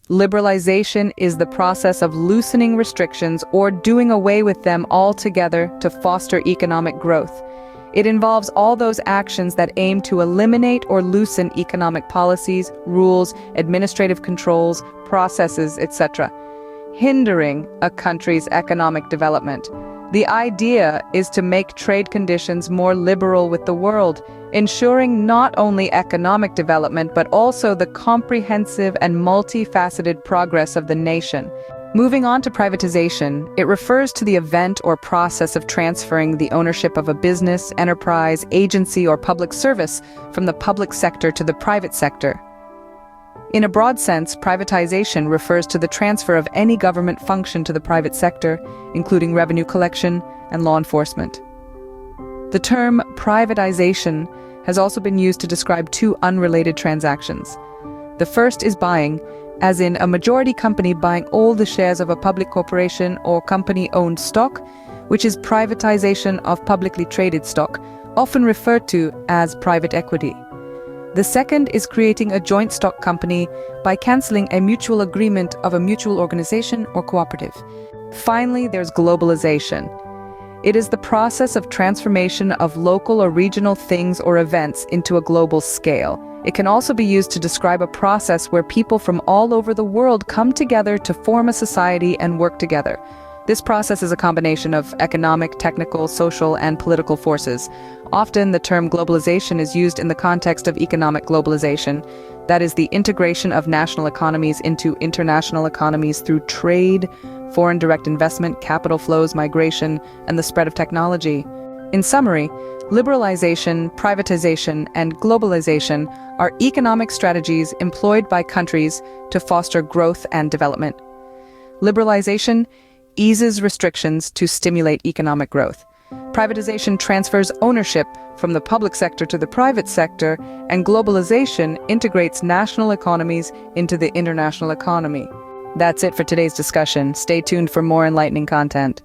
Liberalization is the process of loosening restrictions or doing away with them altogether to foster economic growth. It involves all those actions that aim to eliminate or loosen economic policies, rules, administrative controls, processes, etc., hindering a country's economic development. The idea is to make trade conditions more liberal with the world, ensuring not only economic development but also the comprehensive and multifaceted progress of the nation. Moving on to privatization, it refers to the event or process of transferring the ownership of a business, enterprise, agency, or public service from the public sector to the private sector. In a broad sense, privatization refers to the transfer of any government function to the private sector, including revenue collection and law enforcement. The term privatization has also been used to describe two unrelated transactions. The first is buying, as in a majority company buying all the shares of a public corporation or company-owned stock, which is privatization of publicly traded stock, often referred to as private equity. The second is creating a joint stock company by cancelling a mutual agreement of a mutual organization or cooperative. Finally, there's globalization. It is the process of transformation of local or regional things or events into a global scale. It can also be used to describe a process where people from all over the world come together to form a society and work together. This process is a combination of economic, technical, social, and political forces. Often, the term globalization is used in the context of economic globalization, that is, the integration of national economies into international economies through trade, foreign direct investment, capital flows, migration, and the spread of technology. In summary, liberalization, privatization, and globalization are economic strategies employed by countries to foster growth and development. Liberalization eases restrictions to stimulate economic growth. Privatization transfers ownership from the public sector to the private sector, and globalization integrates national economies into the international economy. That's it for today's discussion. Stay tuned for more enlightening content.